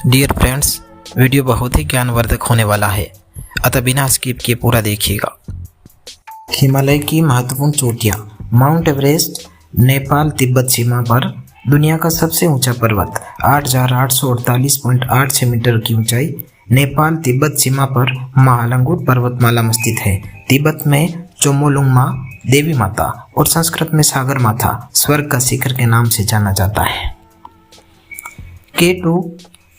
Dear friends, video बहुत ही ज्ञानवर्धक होने वाला है, अतः बिना स्किप किए पूरा देखिएगा। हिमालय की महत्वपूर्ण चोटियाँ। माउंट एवरेस्ट नेपाल तिब्बत सीमा पर दुनिया का सबसे ऊंचा पर्वत 8,848.86 मीटर की ऊंचाई नेपाल तिब्बत सीमा पर महालंगुर पर्वतमाला में स्थित है। तिब्बत में चोमोलुंगमा देवी माता और संस्कृत में सागर माता स्वर्ग का शिखर के नाम से जाना जाता है। K2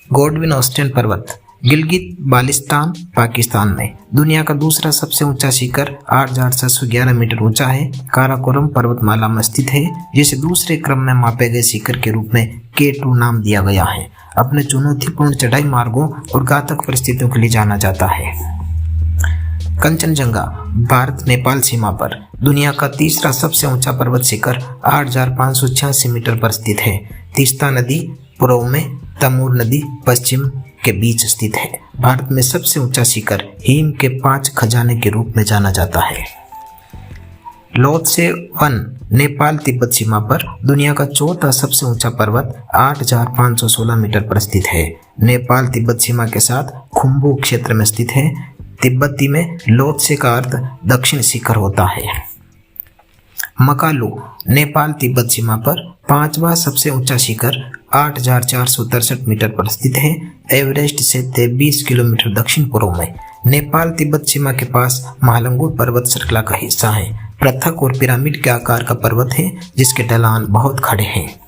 गॉडविन ऑस्टिन पर्वत गिलगित बाल्टिस्तान पाकिस्तान में दुनिया का दूसरा सबसे ऊंचा शिखर 8,711 मीटर ऊंचा है। काराकोरम पर्वतमाला में स्थित है, जिसे दूसरे क्रम में मापे गए शिखर के रूप में K2 नाम दिया गया है। अपने चुनौतीपूर्ण चढ़ाई मार्गों और घातक परिस्थितियों के लिए जाना जाता है। कंचनजंगा भारत नेपाल सीमा पर दुनिया का तीसरा सबसे ऊंचा पर्वत शिखर 8,586 मीटर पर स्थित है। तीस्ता नदी पूर्व में, तमूर नदी पश्चिम के बीच स्थित है। भारत में सबसे ऊंचा शिखर हिम के 5 खजाने के रूप में जाना जाता है। लोत्से वन नेपाल तिब्बत सीमा पर दुनिया का चौथा सबसे ऊंचा पर्वत 8,516 मीटर पर स्थित है। नेपाल तिब्बत सीमा के साथ खुम्बू क्षेत्र में स्थित है। तिब्बती में लोत्से का अर्थ दक्षिण शिखर होता है। मकालू नेपाल तिब्बत सीमा पर 5वां सबसे ऊंचा शिखर 8,463 मीटर पर स्थित है। एवरेस्ट से 23 किलोमीटर दक्षिण पूर्व में नेपाल तिब्बत सीमा के पास महालंगुर पर्वत श्रृंखला का हिस्सा है। पृथक और पिरामिड के आकार का पर्वत है, जिसके ढलान बहुत खड़े हैं।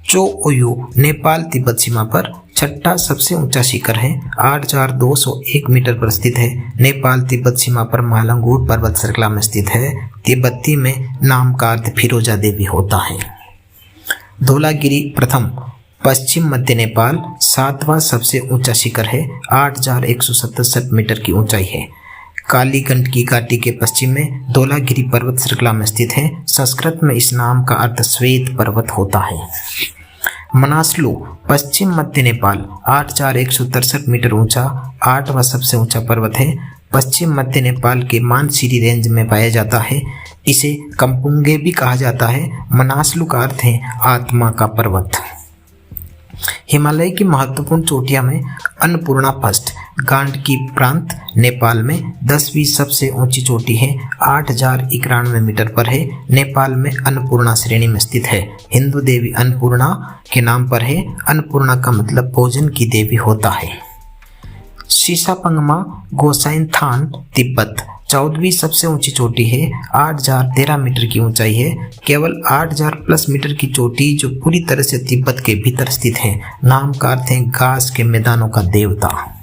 चो ओयू नेपाल तिब्बत सीमा पर छठा सबसे ऊंचा शिखर है, 8,201 मीटर पर स्थित है। नेपाल तिब्बत सीमा पर महालंगुर पर्वत श्रृंखला में स्थित है। तिब्बती में नाम का अर्थ फिरोजा देवी होता है। धौलागिरी प्रथम पश्चिम मध्य नेपाल 7वां सबसे ऊंचा शिखर है, 8,167 मीटर की ऊंचाई है। कालीगंडकी घाटी के पश्चिम में धौलागिरी पर्वत श्रृंखला में स्थित है। संस्कृत में इस नाम का अर्थ श्वेत पर्वत होता है। मनासलू पश्चिम मध्य नेपाल 8,163 मीटर ऊंचा 8वां सबसे ऊंचा पर्वत है। पश्चिम मध्य नेपाल के मानसिरी रेंज में पाया जाता है। इसे कंपुंगे भी कहा जाता है। मनासलू का अर्थ है आत्मा का पर्वत। हिमालय की महत्वपूर्ण चोटियां में अन्नपूर्णा फर्स्ट गांडकी प्रांत नेपाल में 10वीं सबसे ऊंची चोटी है, 8,091 मीटर पर है। नेपाल में अन्नपूर्णा श्रेणी में स्थित है। हिंदू देवी अन्नपूर्णा के नाम पर है। अन्नपूर्णा का मतलब भोजन की देवी होता है। सीसापंगमा गोसाइनथान तिब्बत 14वीं सबसे ऊंची चोटी है, 8,013 मीटर की ऊंचाई है। केवल 8,000 प्लस मीटर की चोटी जो पूरी तरह से तिब्बत के भीतर स्थित है। नाम का अर्थ है घास के मैदानों का देवता।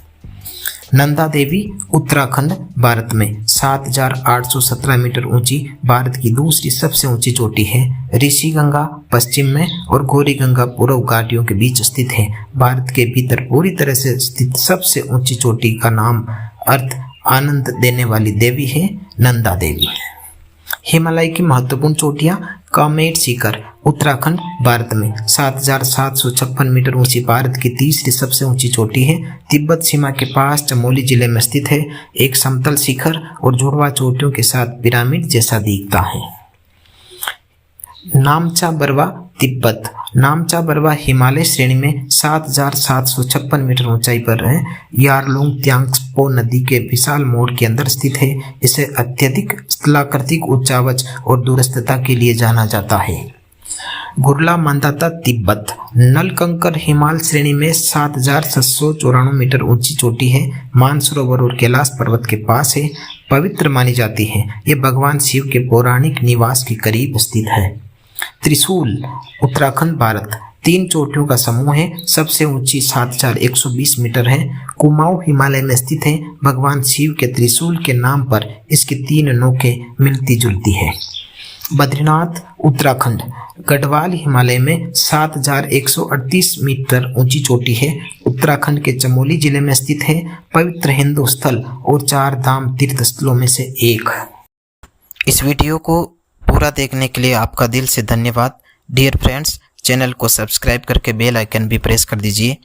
नंदा देवी उत्तराखंड भारत में 7,817 मीटर ऊंची भारत की दूसरी सबसे ऊंची चोटी है। ऋषि गंगा पश्चिम में और गौरी गंगा पूर्व घाटियों के बीच स्थित है। भारत के भीतर पूरी तरह से स्थित सबसे ऊंची चोटी का नाम अर्थ आनंद देने वाली देवी है, नंदा देवी। हिमालय की महत्वपूर्ण चोटियां। कामेट शिखर उत्तराखंड भारत में 7,756 मीटर ऊंची भारत की तीसरी सबसे ऊंची चोटी है। तिब्बत सीमा के पास चमोली जिले में स्थित है। एक समतल शिखर और जुड़वा चोटियों के साथ पिरामिड जैसा दिखता है। नामचा बरवा तिब्बत नामचा बरवा हिमालय श्रेणी में 7,756 मीटर ऊंचाई पर है। यारलुंग त्यांग्सपो नदी के विशाल मोड़ के अंदर स्थित है। इसे अत्यधिक स्थलाकृतिक उच्चावच और दूरस्थता के लिए जाना जाता है। गुरला मंदाता तिब्बत नलकंकर हिमालय श्रेणी में 7,794 मीटर ऊंची चोटी है। मानसरोवर और कैलाश पर्वत के पास है। पवित्र मानी जाती है। ये भगवान शिव के पौराणिक निवास के करीब स्थित है। त्रिशूल उत्तराखंड भारत 3 चोटियों का समूह है। सबसे ऊंची 7,120 मीटर है। कुमाऊं हिमालय में स्थित है। भगवान शिव के त्रिशूल के नाम पर इसकी 3 नोकें मिलती जुलती है। बद्रीनाथ उत्तराखंड गढ़वाल हिमालय में 7,138 मीटर ऊंची चोटी है। उत्तराखंड के चमोली जिले में स्थित है। पवित्र हिंदू स्थल और 4 धाम तीर्थ स्थलों में से एक। इस वीडियो को पूरा देखने के लिए आपका दिल से धन्यवाद। डियर फ्रेंड्स, चैनल को सब्सक्राइब करके बेल आइकन भी प्रेस कर दीजिए।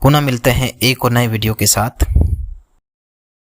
पुनः मिलते हैं एक और नए वीडियो के साथ।